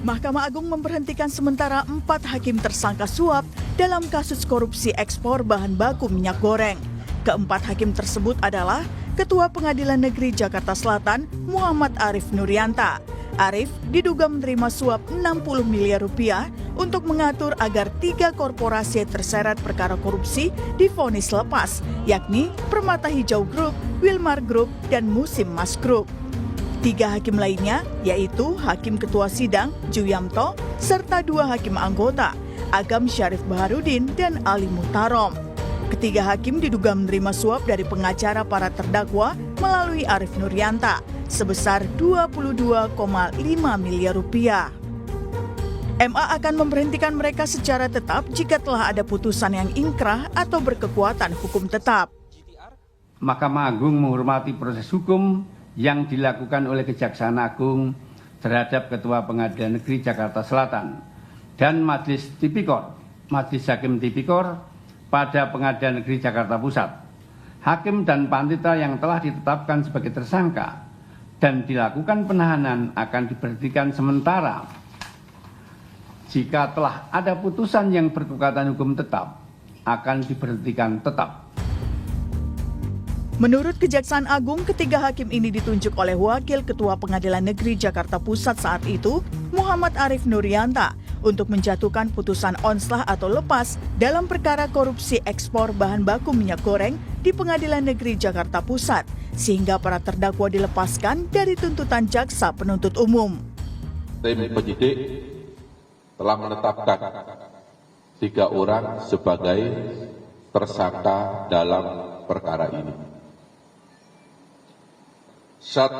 Mahkamah Agung memberhentikan sementara 4 hakim tersangka suap dalam kasus korupsi ekspor bahan baku minyak goreng. Keempat hakim tersebut adalah Ketua Pengadilan Negeri Jakarta Selatan Muhammad Arif Nurianta. Arif diduga menerima suap 60 miliar rupiah untuk mengatur agar 3 korporasi terseret perkara korupsi divonis lepas, yakni Permata Hijau Group, Wilmar Group, dan Musim Mas Group. 3 hakim lainnya yaitu Hakim Ketua Sidang Juyamto serta 2 hakim anggota Agam Syarif Baharudin dan Ali Muhtarom. Ketiga hakim diduga menerima suap dari pengacara para terdakwa melalui Arif Nurianta sebesar 22,5 miliar rupiah. MA akan memberhentikan mereka secara tetap jika telah ada putusan yang ingkrah atau berkekuatan hukum tetap. Mahkamah Agung menghormati proses hukum yang dilakukan oleh Kejaksaan Agung terhadap Ketua Pengadilan Negeri Jakarta Selatan dan Majelis Hakim Tipikor pada Pengadilan Negeri Jakarta Pusat. Hakim dan panitera yang telah ditetapkan sebagai tersangka dan dilakukan penahanan akan diberhentikan sementara. Jika telah ada putusan yang berkekuatan hukum tetap, akan diberhentikan tetap. Menurut Kejaksaan Agung, ketiga hakim ini ditunjuk oleh Wakil Ketua Pengadilan Negeri Jakarta Pusat saat itu, Muhammad Arif Nurianta, untuk menjatuhkan putusan onslah atau lepas dalam perkara korupsi ekspor bahan baku minyak goreng di Pengadilan Negeri Jakarta Pusat, sehingga para terdakwa dilepaskan dari tuntutan jaksa penuntut umum. Tim penyidik telah menetapkan 3 orang sebagai tersangka dalam perkara ini. 1.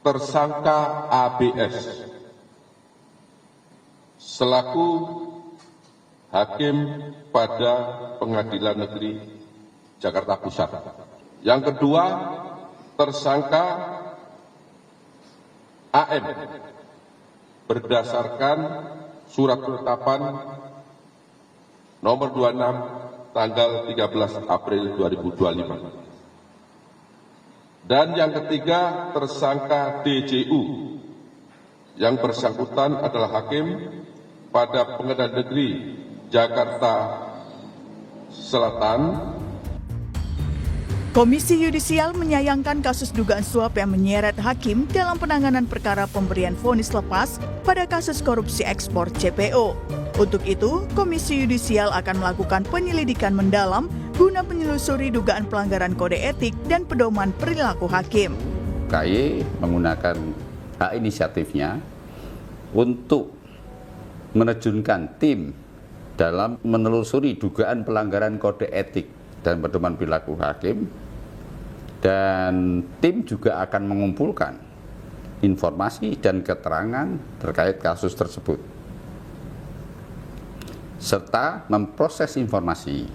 Tersangka ABS selaku hakim pada Pengadilan Negeri Jakarta Pusat. Yang kedua, tersangka AM berdasarkan surat penetapan nomor 26 tanggal 13 April 2025. Dan yang ketiga, tersangka DJU yang bersangkutan adalah hakim pada Pengadilan Negeri Jakarta Selatan. Komisi Yudisial menyayangkan kasus dugaan suap yang menyeret hakim dalam penanganan perkara pemberian vonis lepas pada kasus korupsi ekspor CPO. Untuk itu, Komisi Yudisial akan melakukan penyelidikan mendalam guna menelusuri dugaan pelanggaran kode etik dan pedoman perilaku hakim. KY menggunakan hak inisiatifnya untuk menerjunkan tim dalam menelusuri dugaan pelanggaran kode etik dan pedoman perilaku hakim, dan tim juga akan mengumpulkan informasi dan keterangan terkait kasus tersebut serta memproses informasi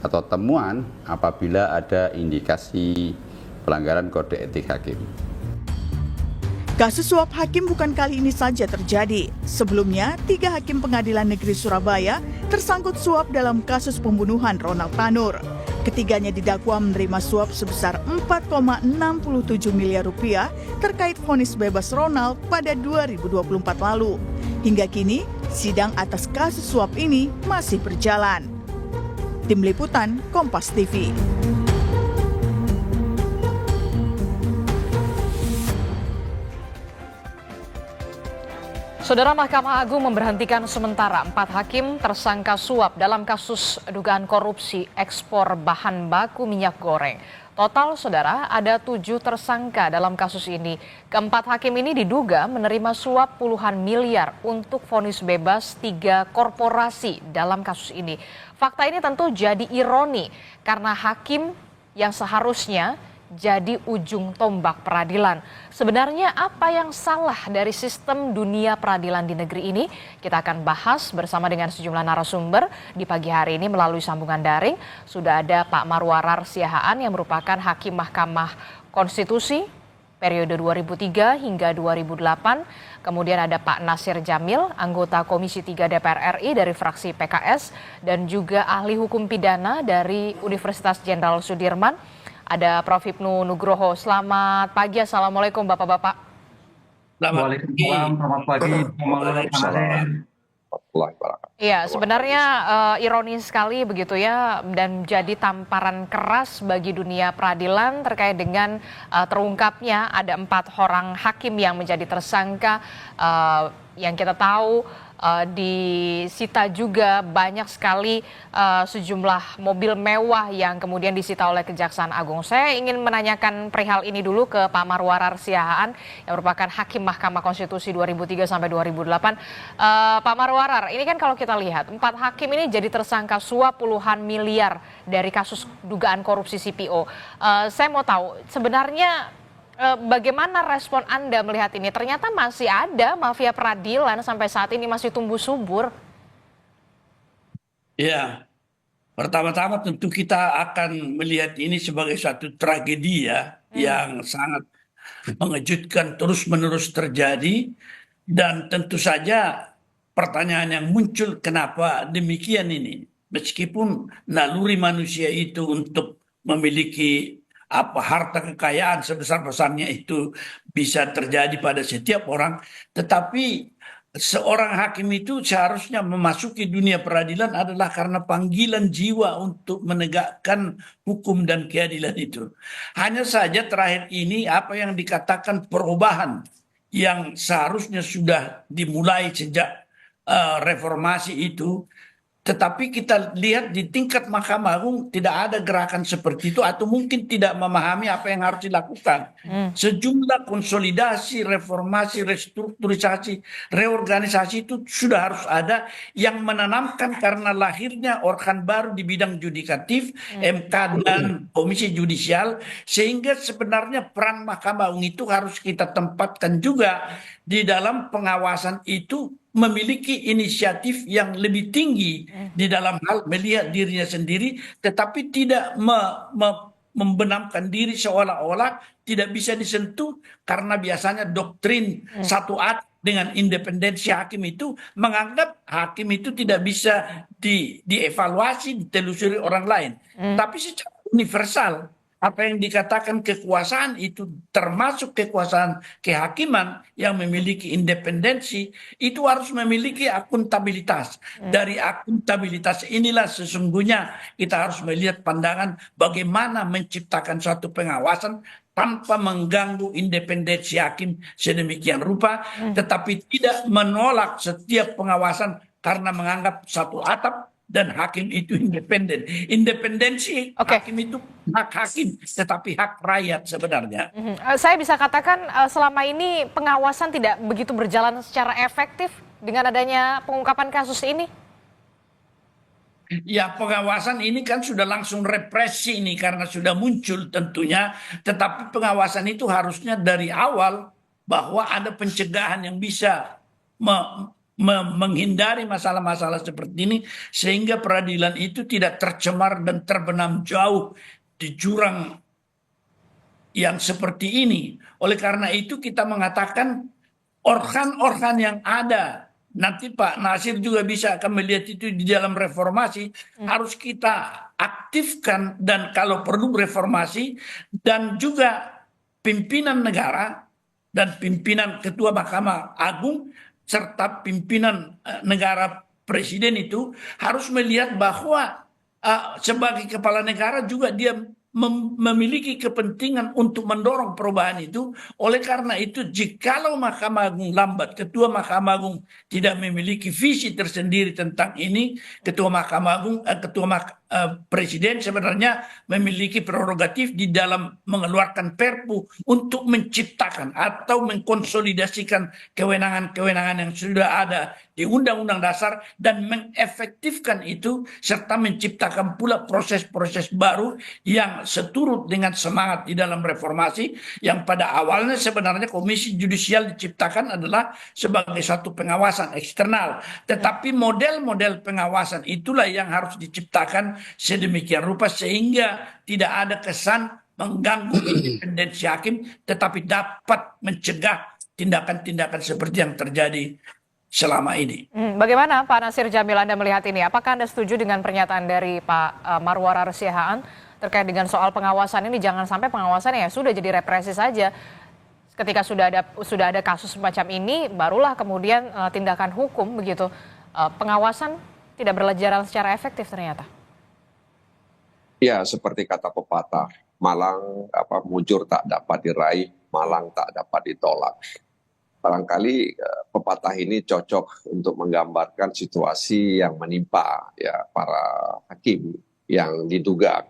atau temuan apabila ada indikasi pelanggaran kode etik hakim. Kasus suap hakim bukan kali ini saja terjadi. Sebelumnya, 3 hakim Pengadilan Negeri Surabaya tersangkut suap dalam kasus pembunuhan Ronald Tanur. Ketiganya didakwa menerima suap sebesar 4,67 miliar rupiah terkait vonis bebas Ronald pada 2024 lalu. Hingga kini, sidang atas kasus suap ini masih berjalan. Tim Liputan Kompas TV. Saudara, Mahkamah Agung memberhentikan sementara 4 hakim tersangka suap dalam kasus dugaan korupsi ekspor bahan baku minyak goreng. Total, saudara, ada 7 tersangka dalam kasus ini. Keempat hakim ini diduga menerima suap puluhan miliar untuk vonis bebas 3 korporasi dalam kasus ini. Fakta ini tentu jadi ironi karena hakim yang seharusnya jadi ujung tombak peradilan. Sebenarnya apa yang salah dari sistem dunia peradilan di negeri ini? Kita akan bahas bersama dengan sejumlah narasumber di pagi hari ini melalui sambungan daring. Sudah ada Pak Marwarar Siahaan yang merupakan Hakim Mahkamah Konstitusi periode 2003 hingga 2008. Kemudian ada Pak Nasir Jamil, anggota Komisi 3 DPR RI dari fraksi PKS, dan juga ahli hukum pidana dari Universitas Jenderal Sudirman. Ada Prof. Hipnu Nugroho. Selamat pagi, Assalamualaikum Bapak-Bapak. Waalaikumsalam, selamat pagi, Waalaikumsalam warahmatullahi wabarakatuh. Iya, sebenarnya ironis sekali begitu ya, dan jadi tamparan keras bagi dunia peradilan terkait dengan terungkapnya ada 4 orang hakim yang menjadi tersangka. Yang kita tahu disita juga banyak sekali sejumlah mobil mewah yang kemudian disita oleh Kejaksaan Agung. Saya ingin menanyakan perihal ini dulu ke Pak Marwarar Siahaan yang merupakan Hakim Mahkamah Konstitusi 2003 sampai 2008. Pak Marwarar, ini kan kalau kita lihat 4 hakim ini jadi tersangka suap puluhan miliar dari kasus dugaan korupsi CPO. Saya mau tahu sebenarnya bagaimana respon Anda melihat ini? Ternyata masih ada mafia peradilan sampai saat ini masih tumbuh subur. Ya, pertama-tama tentu kita akan melihat ini sebagai satu tragedi ya, yang sangat mengejutkan terus-menerus terjadi. Dan tentu saja pertanyaan yang muncul, kenapa demikian ini? Meskipun naluri manusia itu untuk memiliki harta kekayaan sebesar-besarnya itu bisa terjadi pada setiap orang, tetapi seorang hakim itu seharusnya memasuki dunia peradilan adalah karena panggilan jiwa untuk menegakkan hukum dan keadilan itu. Hanya saja terakhir ini apa yang dikatakan perubahan yang seharusnya sudah dimulai sejak reformasi itu, tetapi kita lihat di tingkat Mahkamah Agung tidak ada gerakan seperti itu, atau mungkin tidak memahami apa yang harus dilakukan. Sejumlah konsolidasi, reformasi, restrukturisasi, reorganisasi itu sudah harus ada yang menanamkan karena lahirnya organ baru di bidang yudikatif, MK dan Komisi Yudisial, sehingga sebenarnya peran Mahkamah Agung itu harus kita tempatkan juga di dalam pengawasan itu, memiliki inisiatif yang lebih tinggi di dalam hal melihat dirinya sendiri, tetapi tidak membenamkan diri seolah-olah tidak bisa disentuh, karena biasanya doktrin satu atap dengan independensi hakim itu menganggap hakim itu tidak bisa dievaluasi, ditelusuri orang lain. Tapi secara universal, apa yang dikatakan kekuasaan itu termasuk kekuasaan kehakiman yang memiliki independensi, itu harus memiliki akuntabilitas. Dari akuntabilitas inilah sesungguhnya kita harus melihat pandangan bagaimana menciptakan suatu pengawasan tanpa mengganggu independensi hakim sedemikian rupa, tetapi tidak menolak setiap pengawasan karena menganggap satu atap dan hakim itu independen. Independensi hakim itu hak hakim, tetapi hak rakyat sebenarnya. Saya bisa katakan selama ini pengawasan tidak begitu berjalan secara efektif dengan adanya pengungkapan kasus ini. Ya, pengawasan ini kan sudah langsung represi ini karena sudah muncul tentunya, tetapi pengawasan itu harusnya dari awal bahwa ada pencegahan yang bisa menghindari masalah-masalah seperti ini, sehingga peradilan itu tidak tercemar dan terbenam jauh di jurang yang seperti ini. Oleh karena itu kita mengatakan organ-organ yang ada, nanti Pak Nasir juga bisa akan melihat itu di dalam reformasi, harus kita aktifkan, dan kalau perlu reformasi, dan juga pimpinan negara dan pimpinan Ketua Mahkamah Agung serta pimpinan negara presiden itu harus melihat bahwa sebagai kepala negara juga dia memiliki kepentingan untuk mendorong perubahan itu. Oleh karena itu, jikalau Mahkamah Agung lambat, Ketua Mahkamah Agung tidak memiliki visi tersendiri tentang ini, Ketua Mahkamah Agung, Presiden sebenarnya memiliki prerogatif di dalam mengeluarkan Perpu untuk menciptakan atau mengkonsolidasikan kewenangan-kewenangan yang sudah ada di Undang-Undang Dasar dan mengefektifkan itu, serta menciptakan pula proses-proses baru yang seturut dengan semangat di dalam reformasi, yang pada awalnya sebenarnya Komisi Yudisial diciptakan adalah sebagai satu pengawasan eksternal, tetapi model-model pengawasan itulah yang harus diciptakan sedemikian rupa sehingga tidak ada kesan mengganggu independensi hakim, tetapi dapat mencegah tindakan-tindakan seperti yang terjadi selama ini. Bagaimana Pak Nasir Jamil, Anda melihat ini? Apakah Anda setuju dengan pernyataan dari Pak Marwarar Siahaan terkait dengan soal pengawasan ini? Jangan sampai pengawasan ya sudah jadi represi saja. ketika sudah ada kasus semacam ini, barulah kemudian tindakan hukum begitu. Pengawasan tidak berjalan secara efektif ternyata. Ya, seperti kata pepatah, malang mujur tak dapat diraih, malang tak dapat ditolak. Barangkali pepatah ini cocok untuk menggambarkan situasi yang menimpa ya para hakim yang diduga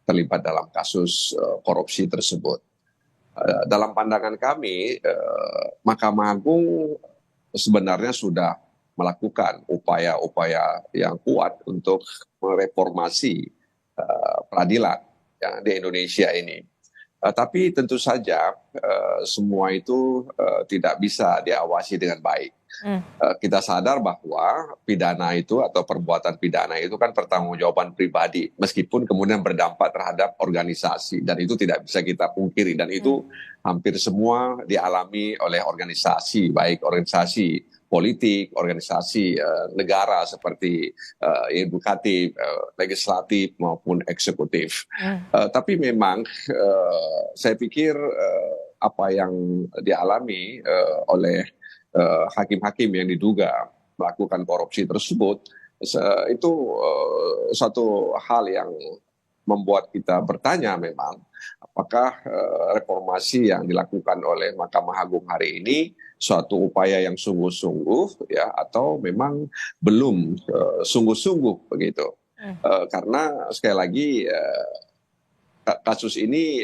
terlibat dalam kasus korupsi tersebut. Dalam pandangan kami, Mahkamah Agung sebenarnya sudah melakukan upaya-upaya yang kuat untuk mereformasi peradilan ya, di Indonesia ini. Tapi tentu saja semua itu tidak bisa diawasi dengan baik. Kita sadar bahwa pidana itu atau perbuatan pidana itu kan pertanggungjawaban pribadi, meskipun kemudian berdampak terhadap organisasi, dan itu tidak bisa kita pungkiri, dan itu hampir semua dialami oleh organisasi, baik organisasi politik, organisasi negara seperti yudikatif, legislatif maupun eksekutif. Tapi memang saya pikir apa yang dialami oleh hakim-hakim yang diduga melakukan korupsi tersebut itu satu hal yang membuat kita bertanya memang apakah reformasi yang dilakukan oleh Mahkamah Agung hari ini suatu upaya yang sungguh-sungguh ya atau memang belum sungguh-sungguh begitu. Karena sekali lagi kasus ini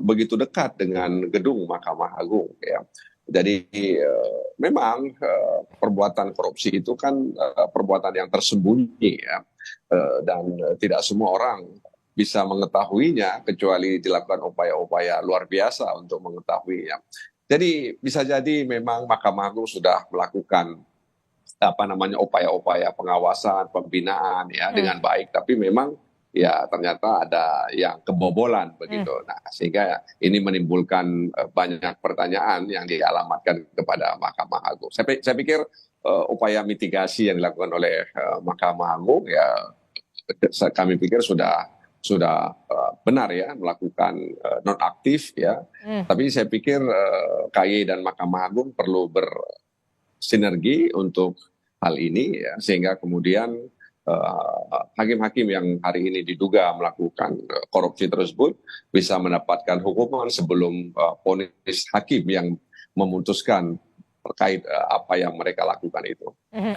begitu dekat dengan gedung Mahkamah Agung ya. Jadi memang perbuatan korupsi itu kan perbuatan yang tersembunyi ya, dan tidak semua orang bisa mengetahuinya kecuali dilakukan upaya-upaya luar biasa untuk mengetahuinya. Jadi bisa jadi memang Mahkamah Agung sudah melakukan upaya-upaya pengawasan, pembinaan ya dengan baik, tapi memang ya ternyata ada yang kebobolan begitu. Nah, sehingga ini menimbulkan banyak pertanyaan yang dialamatkan kepada Mahkamah Agung. Saya pikir upaya mitigasi yang dilakukan oleh Mahkamah Agung ya kami pikir sudah benar ya melakukan nonaktif ya. Tapi saya pikir KY dan Mahkamah Agung perlu bersinergi untuk hal ini ya, sehingga kemudian hakim-hakim yang hari ini diduga melakukan korupsi tersebut bisa mendapatkan hukuman sebelum vonis hakim yang memutuskan terkait apa yang mereka lakukan itu.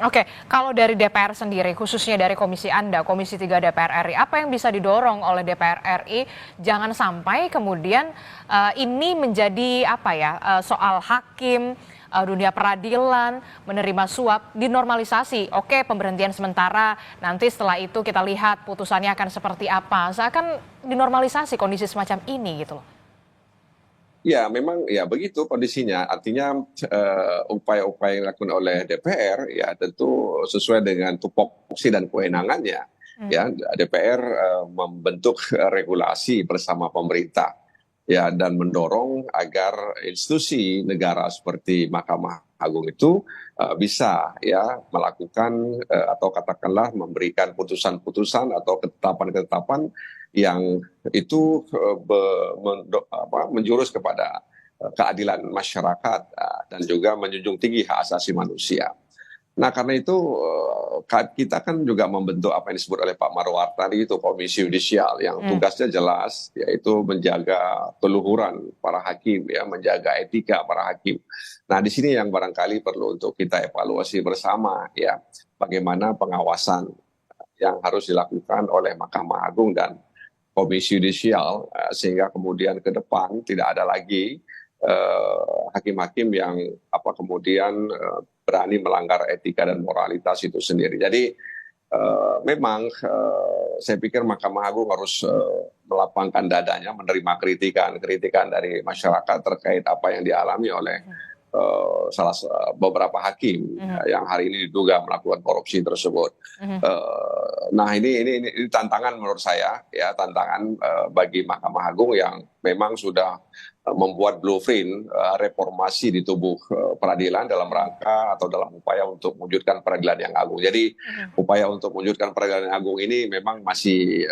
Oke, kalau dari DPR sendiri, khususnya dari Komisi Anda, Komisi 3 DPR RI, apa yang bisa didorong oleh DPR RI? Jangan sampai kemudian ini menjadi soal hakim, dunia peradilan, menerima suap, dinormalisasi. Oke, pemberhentian sementara, nanti setelah itu kita lihat putusannya akan seperti apa. Seakan dinormalisasi kondisi semacam ini gitu loh. Ya, memang ya begitu kondisinya. Artinya upaya-upaya yang dilakukan oleh DPR ya tentu sesuai dengan tupoksi dan kewenangannya. Ya, DPR membentuk regulasi bersama pemerintah ya dan mendorong agar institusi negara seperti Mahkamah Agung itu bisa ya melakukan atau katakanlah memberikan putusan-putusan atau ketetapan-ketetapan yang itu menjurus kepada keadilan masyarakat dan juga menjunjung tinggi hak asasi manusia. Nah, karena itu kita kan juga membentuk apa yang disebut oleh Pak Marwar tadi itu komisi yudisial yang tugasnya jelas, yaitu menjaga keluhuran para hakim, ya, menjaga etika para hakim. Nah, di sini yang barangkali perlu untuk kita evaluasi bersama, ya, bagaimana pengawasan yang harus dilakukan oleh Mahkamah Agung dan komisi yudisial sehingga kemudian ke depan tidak ada lagi hakim-hakim yang kemudian berani melanggar etika dan moralitas itu sendiri. Jadi memang saya pikir Mahkamah Agung harus melapangkan dadanya menerima kritikan dari masyarakat terkait apa yang dialami oleh beberapa hakim yang hari ini diduga melakukan korupsi tersebut. Nah ini tantangan menurut saya, ya, tantangan bagi Mahkamah Agung yang memang sudah membuat blueprint reformasi di tubuh peradilan dalam rangka atau dalam upaya untuk mewujudkan peradilan yang agung. Jadi upaya untuk mewujudkan peradilan yang agung ini memang masih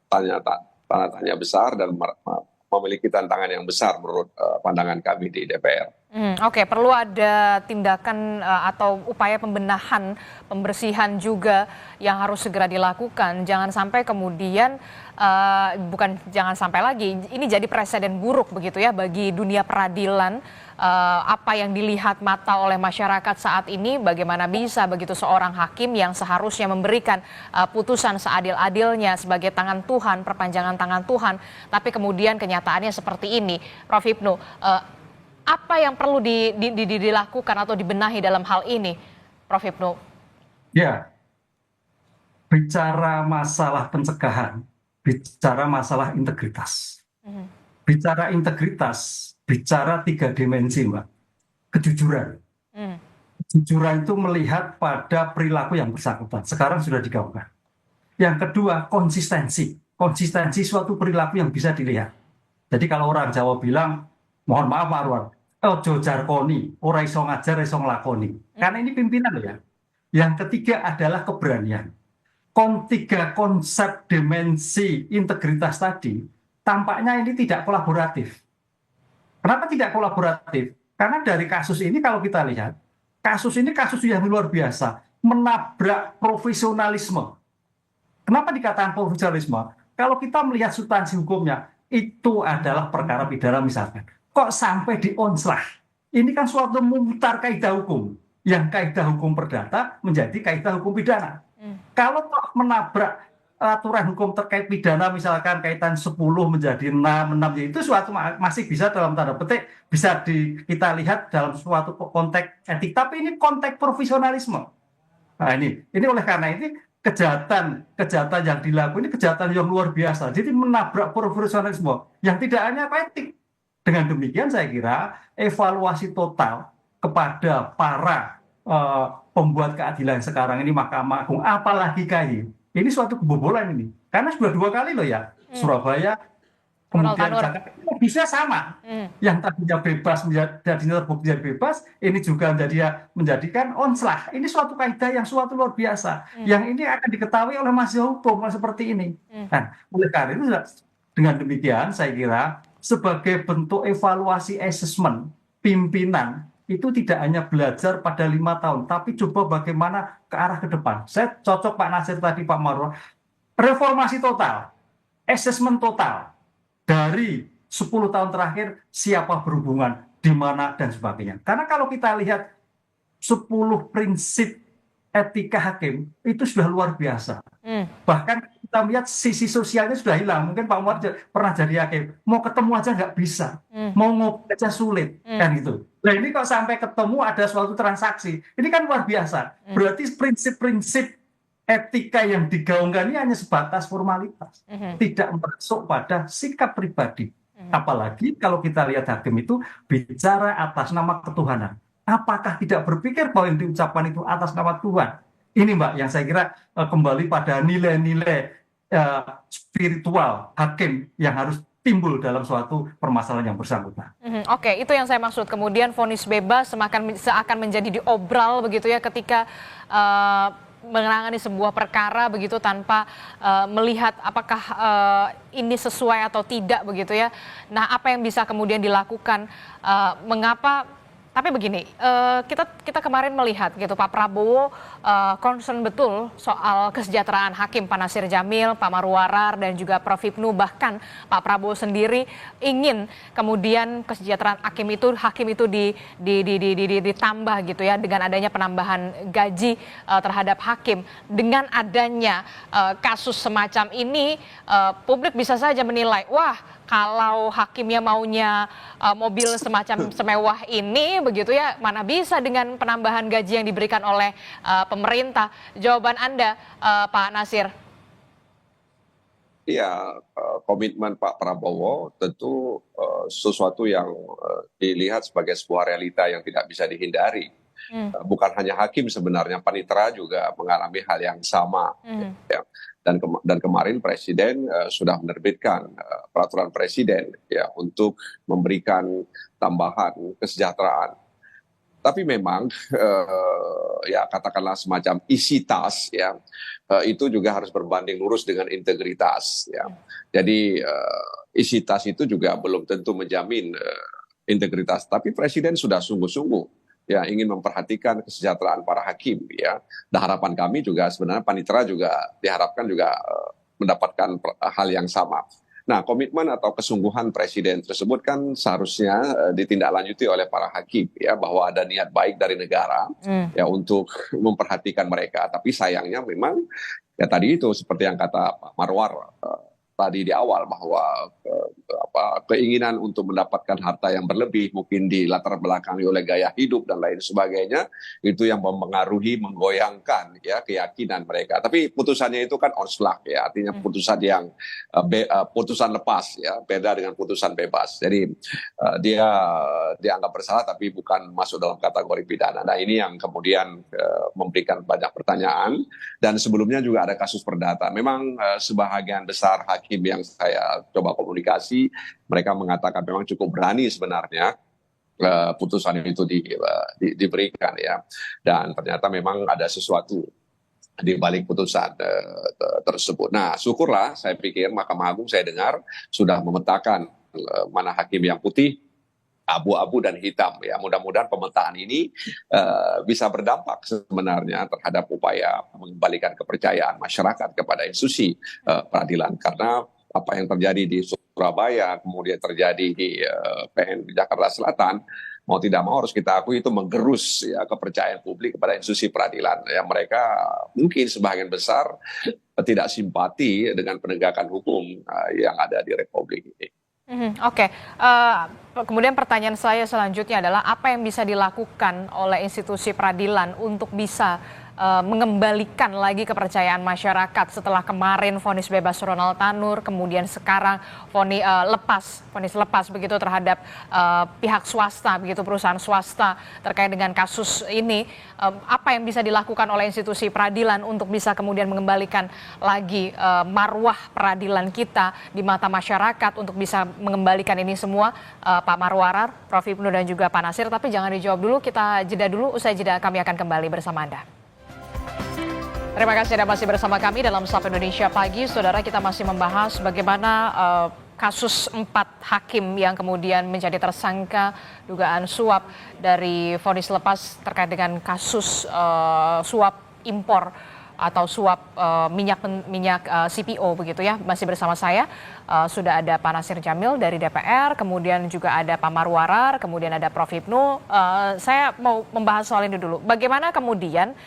tanda tanya besar dan memiliki tantangan yang besar menurut pandangan kami di DPR. Oke, perlu ada tindakan atau upaya pembenahan, pembersihan juga yang harus segera dilakukan. Jangan sampai kemudian, bukan jangan sampai lagi, ini jadi presiden buruk begitu ya bagi dunia peradilan. Apa yang dilihat mata oleh masyarakat saat ini, bagaimana bisa begitu seorang hakim yang seharusnya memberikan putusan seadil-adilnya sebagai tangan Tuhan, perpanjangan tangan Tuhan, tapi kemudian kenyataannya seperti ini. Prof. Hipnu, apa yang perlu dilakukan atau dibenahi dalam hal ini, Prof. Hipnu? Ya, bicara masalah pencegahan, bicara masalah integritas. Bicara integritas, bicara 3 dimensi, Mbak. Kejujuran. Kejujuran itu melihat pada perilaku yang bersangkutan. Sekarang sudah digaungkan. Yang kedua, konsistensi. Konsistensi suatu perilaku yang bisa dilihat. Jadi kalau orang Jawa bilang, mohon maaf Pak Arwan, ojo jarkoni, ora iso ngajar, iso nglakoni. Karena ini pimpinan loh ya. Yang ketiga adalah keberanian. 3 konsep dimensi integritas tadi, tampaknya ini tidak kolaboratif. Kenapa tidak kolaboratif? Karena dari kasus ini kalau kita lihat, kasus ini kasus yang luar biasa, menabrak profesionalisme. Kenapa dikatakan profesionalisme? Kalau kita melihat substansi hukumnya, itu adalah perkara pidana misalkan. Kok sampai dionslah? Ini kan suatu memutar kaidah hukum. Yang kaidah hukum perdata menjadi kaidah hukum pidana. Kalau kok menabrak aturan hukum terkait pidana misalkan kaitan 10 menjadi 6 itu suatu masih bisa dalam tanda petik bisa kita lihat dalam suatu konteks etik, tapi ini konteks profesionalisme. Nah ini oleh karena ini kejahatan yang dilakukan ini kejahatan yang luar biasa, jadi menabrak profesionalisme yang tidak hanya etik. Dengan demikian saya kira evaluasi total kepada para pembuat keadilan sekarang ini, Mahkamah Agung apalagi KAI, ini suatu kebobolan ini. Karena sudah 2 kali loh ya, Surabaya, kemudian Jakarta, bisa sama. Yang tadinya bebas, jadinya terbukti bebas, ini juga menjadikan onslah. Ini suatu kaidah yang suatu luar biasa. Yang ini akan diketahui oleh mahasiswa hukum seperti ini. Nah, oleh karena itu dengan demikian saya kira sebagai bentuk evaluasi asesmen pimpinan, itu tidak hanya belajar pada 5 tahun, tapi coba bagaimana ke arah ke depan. Saya cocok Pak Nasir tadi, Pak Marwan, reformasi total, asesmen total dari 10 tahun terakhir, siapa berhubungan, di mana, dan sebagainya. Karena kalau kita lihat 10 prinsip etika hakim, itu sudah luar biasa. Bahkan kita lihat sisi sosialnya sudah hilang. Mungkin Pak Umar pernah jadi hakim, mau ketemu aja nggak bisa, mau ngopi aja sulit, kan gitu. Nah ini kalau sampai ketemu ada suatu transaksi, ini kan luar biasa. Berarti prinsip-prinsip etika yang digaungkan ini hanya sebatas formalitas, tidak masuk pada sikap pribadi. Apalagi kalau kita lihat hakim itu bicara atas nama ketuhanan. Apakah tidak berpikir bahwa yang diucapkan itu atas nama Tuhan? Ini Mbak yang saya kira kembali pada nilai-nilai spiritual hakim yang harus timbul dalam suatu permasalahan yang bersangkutan. Oke, itu yang saya maksud. Kemudian vonis bebas seakan menjadi diobral begitu ya ketika menangani sebuah perkara begitu tanpa melihat apakah ini sesuai atau tidak begitu ya. Nah, apa yang bisa kemudian dilakukan? Mengapa? Tapi begini, kita kemarin melihat gitu Pak Prabowo concern betul soal kesejahteraan hakim, Pak Nasir Jamil, Pak Marwarar dan juga Prof. Hipnu, bahkan Pak Prabowo sendiri ingin kemudian kesejahteraan hakim itu ditambah gitu ya dengan adanya penambahan gaji terhadap hakim. Dengan adanya kasus semacam ini, publik bisa saja menilai, wah kalau hakimnya maunya mobil semacam semewah ini begitu ya, mana bisa dengan penambahan gaji yang diberikan oleh pemerintah. Jawaban Anda, Pak Nasir? Iya, komitmen Pak Prabowo tentu sesuatu yang dilihat sebagai sebuah realita yang tidak bisa dihindari. Bukan hanya hakim sebenarnya, panitera juga mengalami hal yang sama. Ya. Dan kemarin Presiden sudah menerbitkan peraturan Presiden ya untuk memberikan tambahan kesejahteraan. Tapi memang ya katakanlah semacam isi tas ya itu juga harus berbanding lurus dengan integritas ya. Jadi isi tas itu juga belum tentu menjamin integritas. Tapi Presiden sudah sungguh-sungguh ya ingin memperhatikan kesejahteraan para hakim ya. Dan harapan kami juga sebenarnya panitera juga diharapkan juga mendapatkan hal yang sama. Nah, komitmen atau kesungguhan Presiden tersebut kan seharusnya ditindaklanjuti oleh para hakim ya, bahwa ada niat baik dari negara ya untuk memperhatikan mereka. Tapi sayangnya memang ya tadi itu seperti yang kata Pak Marwar tadi di awal, bahwa keinginan untuk mendapatkan harta yang berlebih mungkin dilatar belakangi oleh gaya hidup dan lain sebagainya, itu yang mempengaruhi, menggoyangkan ya keyakinan mereka. Tapi putusannya itu kan onslaught ya, artinya putusan yang putusan lepas ya, beda dengan putusan bebas. Jadi dia dianggap bersalah tapi bukan masuk dalam kategori pidana. Nah, ini yang kemudian memberikan banyak pertanyaan. Dan sebelumnya juga ada kasus perdata. Memang sebahagian besar hakim yang saya coba komunikasi, mereka mengatakan memang cukup berani sebenarnya putusan itu diberikan ya, dan ternyata memang ada sesuatu di balik putusan tersebut. Nah, syukurlah saya pikir Mahkamah Agung, saya dengar sudah memetakan mana hakim yang putih, abu-abu dan hitam ya. Mudah-mudahan pemetaan ini bisa berdampak sebenarnya terhadap upaya mengembalikan kepercayaan masyarakat kepada institusi peradilan, karena apa yang terjadi di Surabaya kemudian terjadi di PN Jakarta Selatan, mau tidak mau harus kita akui itu menggerus ya kepercayaan publik kepada institusi peradilan ya. Mereka mungkin sebagian besar tidak simpati dengan penegakan hukum yang ada di Republik ini. Oke. Kemudian pertanyaan saya selanjutnya adalah apa yang bisa dilakukan oleh institusi peradilan untuk bisa mengembalikan lagi kepercayaan masyarakat setelah kemarin vonis bebas Ronald Tanur, kemudian sekarang vonis lepas begitu terhadap pihak swasta, begitu perusahaan swasta terkait dengan kasus ini. Apa yang bisa dilakukan oleh institusi peradilan untuk bisa kemudian mengembalikan lagi marwah peradilan kita di mata masyarakat, untuk bisa mengembalikan ini semua, Pak Marwarar, Prof. Hipnu dan juga Pak Nasir. Tapi jangan dijawab dulu, kita jeda dulu. Usai jeda kami akan kembali bersama Anda. Terima kasih Anda masih bersama kami dalam Sapa Indonesia Pagi. Saudara, kita masih membahas bagaimana kasus 4 hakim yang kemudian menjadi tersangka dugaan suap dari vonis lepas terkait dengan kasus suap impor atau suap minyak CPO begitu ya. Masih bersama saya sudah ada Pak Nasir Jamil dari DPR, kemudian juga ada Pak Marwarar, kemudian ada Prof. Hipnu. Saya mau membahas soal ini dulu. Bagaimana kemudian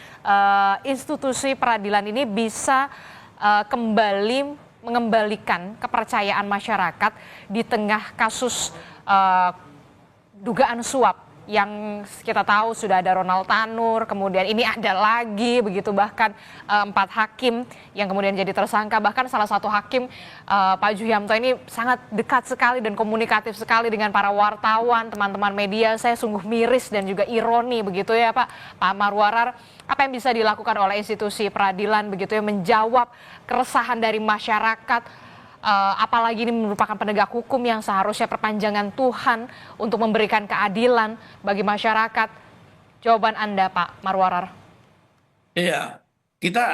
institusi peradilan ini bisa kembali mengembalikan kepercayaan masyarakat di tengah kasus dugaan suap yang kita tahu sudah ada Ronald Tanur, kemudian ini ada lagi begitu, bahkan 4 hakim yang kemudian jadi tersangka, bahkan salah satu hakim Pak Juhiamto ini sangat dekat sekali dan komunikatif sekali dengan para wartawan, teman-teman media. Saya sungguh miris dan juga ironi begitu ya Pak Marwarar. Apa yang bisa dilakukan oleh institusi peradilan begitu ya menjawab keresahan dari masyarakat? Apalagi ini merupakan penegak hukum yang seharusnya perpanjangan Tuhan untuk memberikan keadilan bagi masyarakat. Jawaban Anda, Pak Marwarar. Iya, kita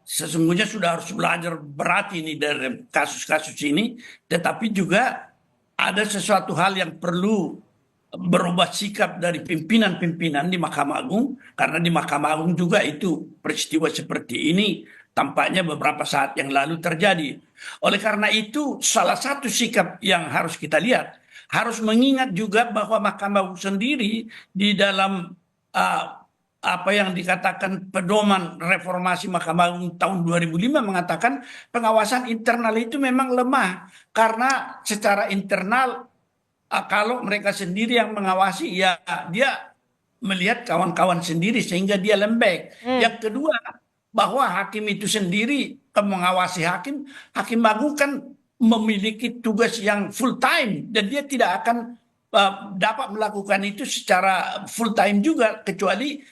sesungguhnya sudah harus belajar berat ini dari kasus-kasus ini, tetapi juga ada sesuatu hal yang perlu berubah sikap dari pimpinan-pimpinan di Mahkamah Agung, karena di Mahkamah Agung juga itu peristiwa seperti ini tampaknya beberapa saat yang lalu terjadi. Oleh karena itu, salah satu sikap yang harus kita lihat, harus mengingat juga bahwa Mahkamah Agung sendiri di dalam apa yang dikatakan pedoman reformasi Mahkamah Agung tahun 2005 mengatakan pengawasan internal itu memang lemah. Karena secara internal, kalau mereka sendiri yang mengawasi, ya dia melihat kawan-kawan sendiri sehingga dia lembek. Yang kedua, bahwa hakim itu sendiri mengawasi hakim agung kan memiliki tugas yang full time dan dia tidak akan dapat melakukan itu secara full time juga kecuali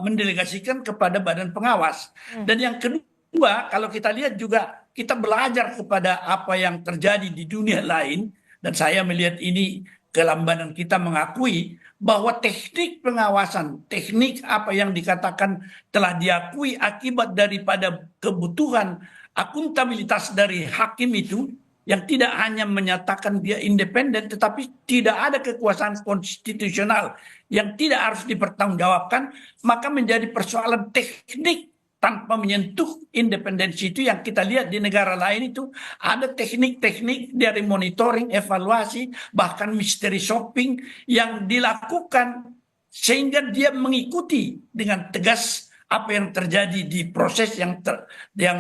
mendelegasikan kepada badan pengawas. Dan yang kedua, kalau kita lihat juga kita belajar kepada apa yang terjadi di dunia lain, dan saya melihat ini kelambanan kita mengakui bahwa teknik pengawasan, teknik apa yang dikatakan telah diakui akibat daripada kebutuhan akuntabilitas dari hakim itu yang tidak hanya menyatakan dia independen, tetapi tidak ada kekuasaan konstitusional yang tidak harus dipertanggungjawabkan, maka menjadi persoalan teknik tanpa menyentuh independensi itu yang kita lihat di negara lain itu ada teknik-teknik dari monitoring, evaluasi, bahkan mystery shopping yang dilakukan sehingga dia mengikuti dengan tegas apa yang terjadi di proses yang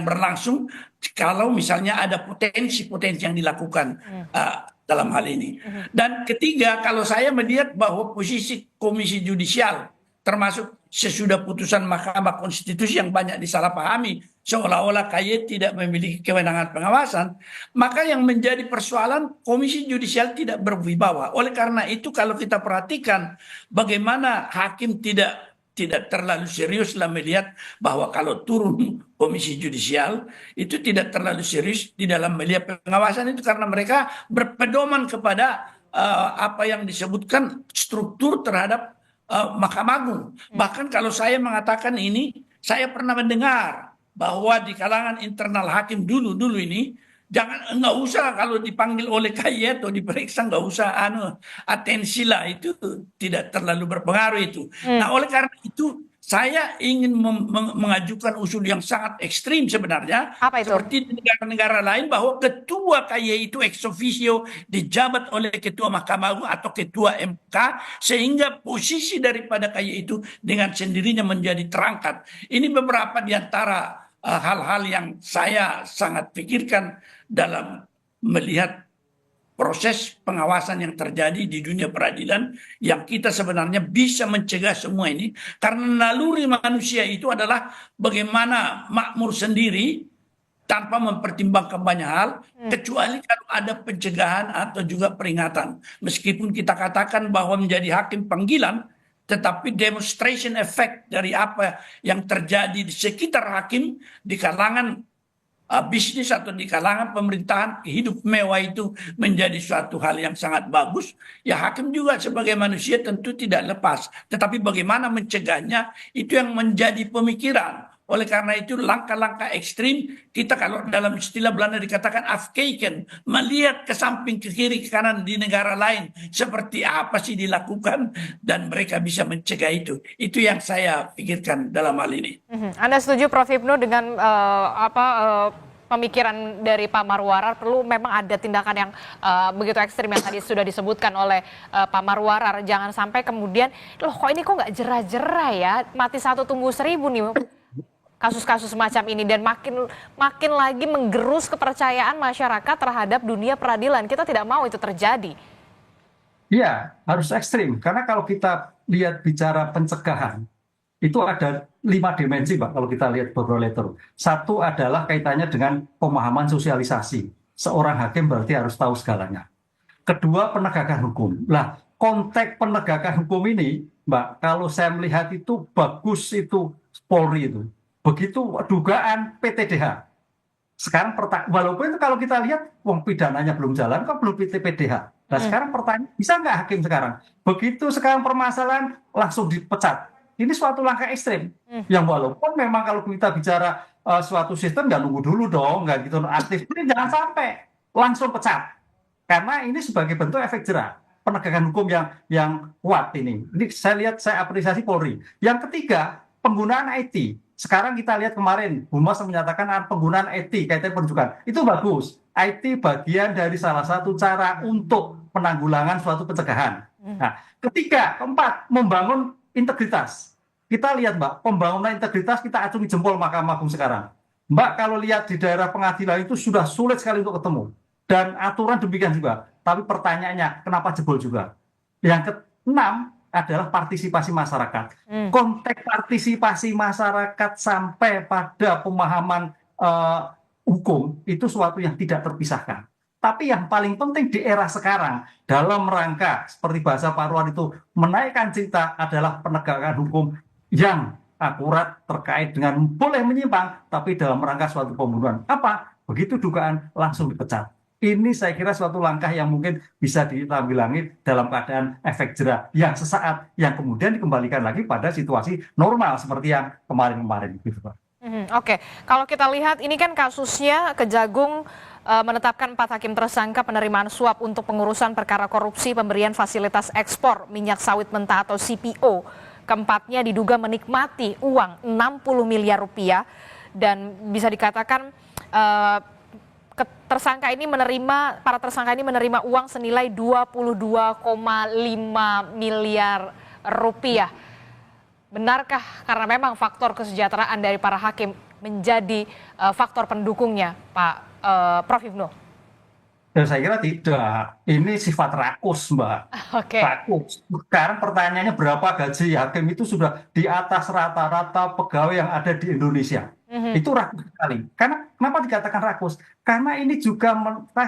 berlangsung kalau misalnya ada potensi-potensi yang dilakukan dalam hal ini. Dan ketiga, kalau saya melihat bahwa posisi Komisi Yudisial termasuk sesudah putusan Mahkamah Konstitusi yang banyak disalahpahami seolah-olah KY tidak memiliki kewenangan pengawasan, maka yang menjadi persoalan Komisi Yudisial tidak berwibawa. Oleh karena itu kalau kita perhatikan bagaimana hakim tidak terlalu serius dalam melihat bahwa kalau turun Komisi Yudisial itu tidak terlalu serius di dalam melihat pengawasan itu karena mereka berpedoman kepada apa yang disebutkan struktur terhadap Mahkamah Agung. Bahkan kalau saya mengatakan ini, saya pernah mendengar bahwa di kalangan internal hakim dulu ini nggak usah kalau dipanggil oleh KY atau diperiksa nggak usah atensi lah, itu tidak terlalu berpengaruh itu. Nah oleh karena itu saya ingin mengajukan usul yang sangat ekstrim sebenarnya. Apa itu? Seperti di negara-negara lain bahwa ketua KY itu ex officio dijabat oleh ketua Mahkamah Agung atau ketua MK sehingga posisi daripada KY itu dengan sendirinya menjadi terangkat. Ini beberapa di antara hal-hal yang saya sangat pikirkan dalam melihat proses pengawasan yang terjadi di dunia peradilan yang kita sebenarnya bisa mencegah semua ini karena naluri manusia itu adalah bagaimana makmur sendiri tanpa mempertimbangkan banyak hal kecuali kalau ada pencegahan atau juga peringatan. Meskipun kita katakan bahwa menjadi hakim panggilan tetapi demonstration effect dari apa yang terjadi di sekitar hakim di kalangan bisnis atau di kalangan pemerintahan, hidup mewah itu menjadi suatu hal yang sangat bagus. Ya hakim juga sebagai manusia tentu tidak lepas. Tetapi bagaimana mencegahnya itu yang menjadi pemikiran. Oleh karena itu langkah-langkah ekstrim kita kalau dalam istilah Belanda dikatakan afkeken, melihat ke samping, ke kiri, ke kanan di negara lain seperti apa sih dilakukan dan mereka bisa mencegah itu. Itu yang saya pikirkan dalam hal ini. Anda setuju Prof. Hipnu dengan pemikiran dari Pak Marwarar perlu memang ada tindakan yang begitu ekstrim yang tadi sudah disebutkan oleh Pak Marwarar, jangan sampai kemudian loh kok ini kok nggak jerah-jerah ya, mati satu tunggu seribu nih kasus-kasus semacam ini dan makin lagi menggerus kepercayaan masyarakat terhadap dunia peradilan. Kita tidak mau itu terjadi. Iya, harus ekstrim. Karena kalau kita lihat bicara pencegahan, itu ada 5 dimensi, Pak, kalau kita lihat Borroletter. Satu adalah kaitannya dengan pemahaman sosialisasi. Seorang hakim berarti harus tahu segalanya. Kedua, penegakan hukum. Nah, konteks penegakan hukum ini, Mbak, kalau saya melihat itu bagus itu Polri itu. Begitu dugaan PTDH. Sekarang walaupun itu kalau kita lihat uang pidananya belum jalan, kok belum PTDH. Nah sekarang pertanyaan, bisa nggak hakim sekarang? Begitu sekarang permasalahan langsung dipecat. Ini suatu langkah ekstrim. Yang walaupun memang kalau kita bicara suatu sistem nggak nunggu dulu dong, nggak gitu aktif. Ini jangan sampai langsung pecat. Karena ini sebagai bentuk efek jerah. Penegakan hukum yang kuat ini. Ini saya lihat, saya apresiasi Polri. Yang ketiga, penggunaan IT. Sekarang kita lihat kemarin, Humas menyatakan penggunaan IT kaitan penunjukan. Itu bagus. IT bagian dari salah satu cara untuk penanggulangan suatu pencegahan. Nah, ketiga, keempat, membangun integritas. Kita lihat, Mbak, pembangunan integritas kita acungi jempol Mahkamah Agung sekarang. Mbak, kalau lihat di daerah pengadilan itu sudah sulit sekali untuk ketemu. Dan aturan demikian juga. Tapi pertanyaannya, kenapa jebol juga? Yang keenam, adalah partisipasi masyarakat. Konteks partisipasi masyarakat sampai pada pemahaman hukum itu suatu yang tidak terpisahkan. Tapi yang paling penting di era sekarang dalam rangka seperti bahasa Pak Ruan itu menaikkan cita adalah penegakan hukum yang akurat terkait dengan boleh menyimpang tapi dalam rangka suatu pembunuhan. Apa? Begitu dugaan langsung dipecat. Ini saya kira suatu langkah yang mungkin bisa ditanggulangi dalam keadaan efek jerah yang sesaat, yang kemudian dikembalikan lagi pada situasi normal seperti yang kemarin-kemarin gitu, Pak. Oke, kalau kita lihat ini kan kasusnya Kejagung menetapkan 4 hakim tersangka penerimaan suap untuk pengurusan perkara korupsi pemberian fasilitas ekspor minyak sawit mentah atau CPO. Keempatnya diduga menikmati uang 60 miliar rupiah dan bisa dikatakan para tersangka ini menerima uang senilai 22,5 miliar rupiah. Benarkah karena memang faktor kesejahteraan dari para hakim menjadi faktor pendukungnya, Pak Prof. Hipnu? Ya, saya kira tidak. Ini sifat rakus, Mbak. Oke. Rakus. Sekarang pertanyaannya berapa gaji hakim itu sudah di atas rata-rata pegawai yang ada di Indonesia. Itu rakus sekali. Karena kenapa dikatakan rakus? Karena ini juga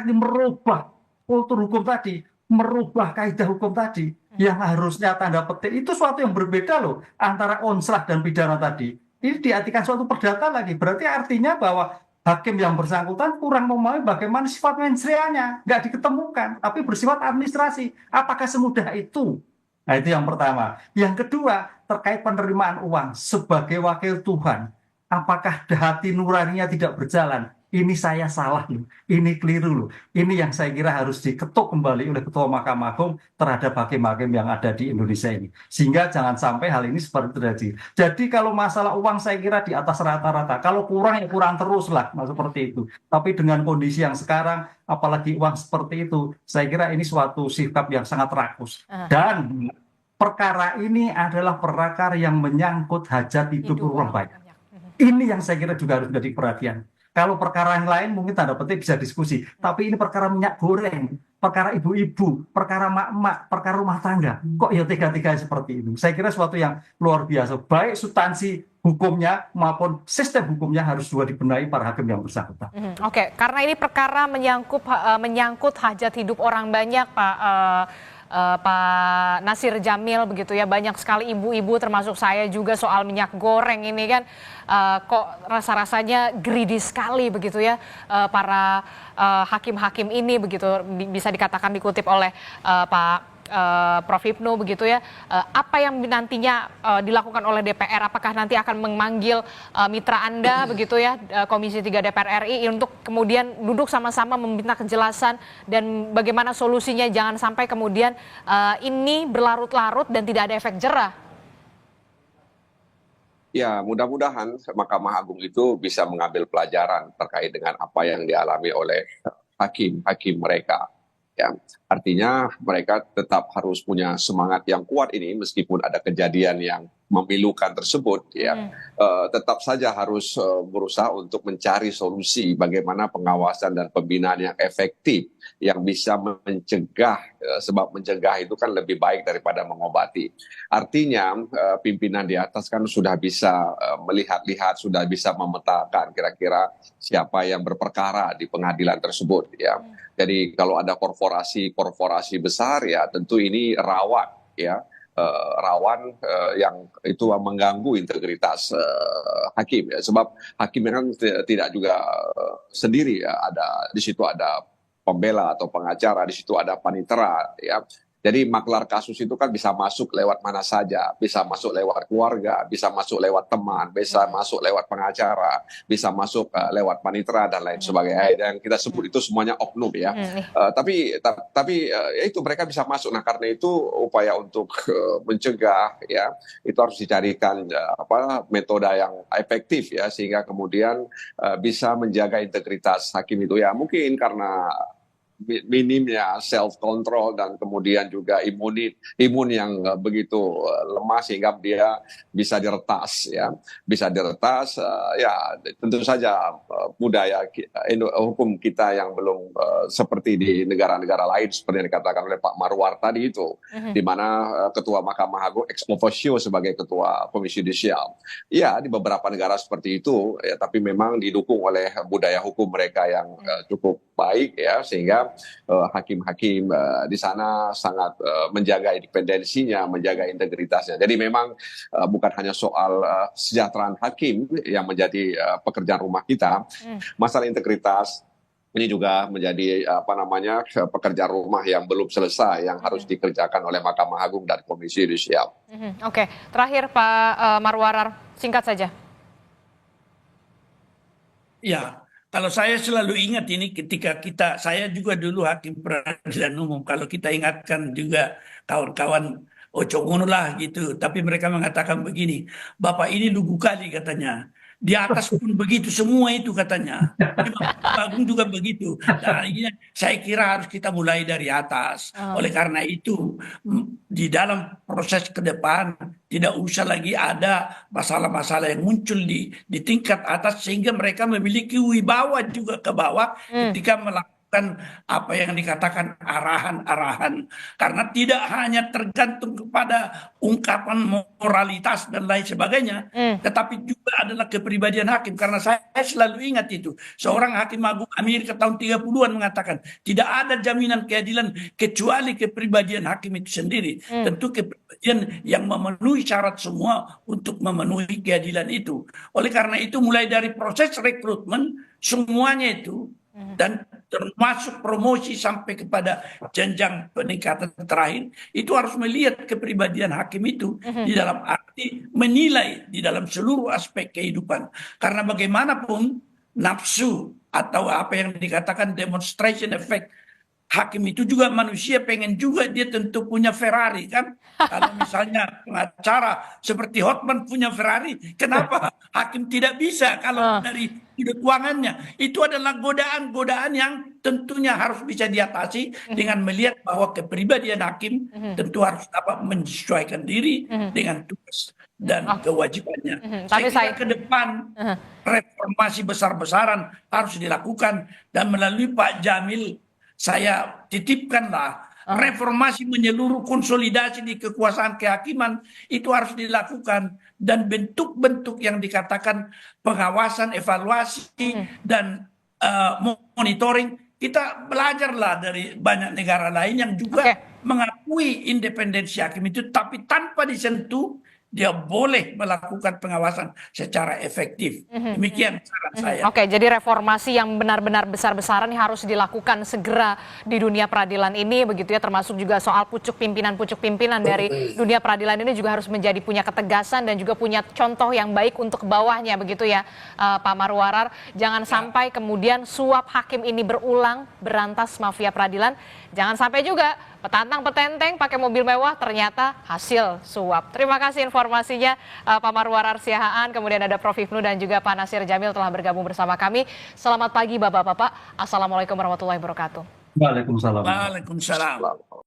merubah kultur hukum tadi, merubah kaidah hukum tadi, yang harusnya tanda petik itu suatu yang berbeda loh antara onslah dan pidana tadi. Ini diartikan suatu perdata lagi. Berarti artinya bahwa hakim yang bersangkutan kurang memahami bagaimana sifat mensreanya, nggak diketemukan, tapi bersifat administrasi. Apakah semudah itu? Nah, itu yang pertama. Yang kedua, terkait penerimaan uang sebagai wakil Tuhan. Apakah hati nuraninya tidak berjalan? Ini saya salah loh, ini keliru loh. Ini yang saya kira harus diketuk kembali oleh Ketua Mahkamah Agung terhadap hakim-hakim yang ada di Indonesia ini. Sehingga jangan sampai hal ini seperti terjadi. Jadi kalau masalah uang saya kira di atas rata-rata. Kalau kurang ya kurang terus lah, seperti itu. Tapi dengan kondisi yang sekarang, apalagi uang seperti itu, saya kira ini suatu sikap yang sangat rakus. Dan perkara ini adalah perkara yang menyangkut hajat hidup orang banyak. Ini yang saya kira juga harus menjadi perhatian. Kalau perkara yang lain mungkin tanda petik bisa diskusi. Tapi ini perkara minyak goreng, perkara ibu-ibu, perkara mak-mak, perkara rumah tangga. Kok ya tiga-tiga seperti itu? Saya kira suatu yang luar biasa. Baik substansi hukumnya maupun sistem hukumnya harus juga dibenahi para hakim yang bersangkutan. Oke, karena ini perkara menyangkut hajat hidup orang banyak, Pak Nasir Jamil begitu ya, banyak sekali ibu-ibu termasuk saya juga soal minyak goreng ini kan kok rasa-rasanya greedy sekali begitu ya para hakim-hakim ini begitu bisa dikatakan dikutip oleh Pak Prof. Hipnu begitu ya, apa yang nantinya dilakukan oleh DPR, apakah nanti akan memanggil mitra Anda begitu ya, Komisi 3 DPR RI untuk kemudian duduk sama-sama meminta kejelasan dan bagaimana solusinya, jangan sampai kemudian ini berlarut-larut dan tidak ada efek jerah. Ya, mudah-mudahan Mahkamah Agung itu bisa mengambil pelajaran terkait dengan apa yang dialami oleh hakim-hakim mereka. Ya, artinya mereka tetap harus punya semangat yang kuat ini meskipun ada kejadian yang memilukan tersebut ya, tetap saja harus berusaha untuk mencari solusi bagaimana pengawasan dan pembinaan yang efektif yang bisa mencegah, sebab mencegah itu kan lebih baik daripada mengobati. Artinya pimpinan di atas kan sudah bisa melihat-lihat, sudah bisa memetakan kira-kira siapa yang berperkara di pengadilan tersebut ya. Jadi kalau ada korporasi besar ya tentu ini rawan ya, rawan yang itu mengganggu integritas hakim ya, sebab hakim kan tidak juga sendiri ya, ada di situ ada pembela atau pengacara, di situ ada panitera ya. Jadi maklar kasus itu kan bisa masuk lewat mana saja, bisa masuk lewat keluarga, bisa masuk lewat teman, bisa masuk lewat pengacara, bisa masuk lewat panitera dan lain sebagainya. Yang kita sebut itu semuanya oknum ya. Tapi ya itu mereka bisa masuk. Nah karena itu upaya untuk mencegah ya itu harus dicarikan metode yang efektif ya sehingga kemudian bisa menjaga integritas hakim itu ya, mungkin karena minimnya self control dan kemudian juga imun yang begitu lemah sehingga dia bisa diretas ya, ya tentu saja budaya hukum kita yang belum seperti di negara-negara lain seperti yang dikatakan oleh Pak Marwar tadi itu, di mana Ketua Mahkamah Agung ex officio sebagai Ketua Komisi Yudisial. Ya di beberapa negara seperti itu ya, tapi memang didukung oleh budaya hukum mereka yang cukup baik ya, sehingga hakim-hakim di sana sangat menjaga independensinya, menjaga integritasnya. Jadi memang bukan hanya soal kesejahteraan hakim yang menjadi pekerjaan rumah kita, masalah integritas ini juga menjadi pekerjaan rumah yang belum selesai yang harus dikerjakan oleh Mahkamah Agung dan Komisi Yudisial. Oke, terakhir Pak Marwarar, singkat saja. Ya, Kalau saya selalu ingat ini ketika saya juga dulu hakim peradilan umum. Kalau kita ingatkan juga kawan-kawan ojo ngono lah gitu. Tapi mereka mengatakan begini, Bapak ini lugu kali katanya. Di atas pun begitu semua itu katanya. Di Mahkamah Agung juga begitu. Dan ini saya kira harus kita mulai dari atas. Oleh karena itu di dalam proses ke depan tidak usah lagi ada masalah-masalah yang muncul di tingkat atas sehingga mereka memiliki wibawa juga ke bawah ketika melakukan apa yang dikatakan arahan-arahan. Karena tidak hanya tergantung kepada ungkapan moralitas dan lain sebagainya, tetapi juga adalah kepribadian hakim. Karena saya selalu ingat itu. Seorang hakim agung Amerika tahun 30-an mengatakan, tidak ada jaminan keadilan kecuali kepribadian hakim itu sendiri. Tentu kepribadian yang memenuhi syarat semua untuk memenuhi keadilan itu. Oleh karena itu mulai dari proses rekrutmen, semuanya itu, dan termasuk promosi sampai kepada jenjang peningkatan terakhir, itu harus melihat kepribadian hakim itu di dalam arti menilai di dalam seluruh aspek kehidupan. Karena bagaimanapun nafsu atau apa yang dikatakan demonstration effect, hakim itu juga manusia, pengen juga dia tentu punya Ferrari kan. Kalau misalnya pengacara seperti Hotman punya Ferrari, kenapa hakim tidak bisa kalau dari sudut keuangannya? Itu adalah godaan-godaan yang tentunya harus bisa diatasi dengan melihat bahwa kepribadian hakim tentu harus dapat menyesuaikan diri dengan tugas dan kewajibannya. Saya kira ke depan reformasi besar-besaran harus dilakukan, dan melalui Pak Jamil saya titipkanlah reformasi menyeluruh, konsolidasi di kekuasaan kehakiman itu harus dilakukan, dan bentuk-bentuk yang dikatakan pengawasan, evaluasi dan monitoring, kita belajarlah dari banyak negara lain yang juga mengakui independensi hakim itu, tapi tanpa disentuh dia boleh melakukan pengawasan secara efektif. Demikian saran saya. Oke, jadi reformasi yang benar-benar besar-besaran harus dilakukan segera di dunia peradilan ini, begitu ya, termasuk juga soal pucuk pimpinan dari dunia peradilan ini juga harus menjadi punya ketegasan dan juga punya contoh yang baik untuk bawahnya, begitu ya, Pak Marwarar. Jangan sampai kemudian suap hakim ini berulang, berantas mafia peradilan. Jangan sampai juga petantang petenteng pakai mobil mewah ternyata hasil suap. Terima kasih informasinya Pak Marwarar Siahaan, kemudian ada Prof. Hipnu dan juga Pak Nasir Jamil telah bergabung bersama kami. Selamat pagi Bapak-Bapak. Assalamualaikum warahmatullahi wabarakatuh. Waalaikumsalam. Waalaikumsalam.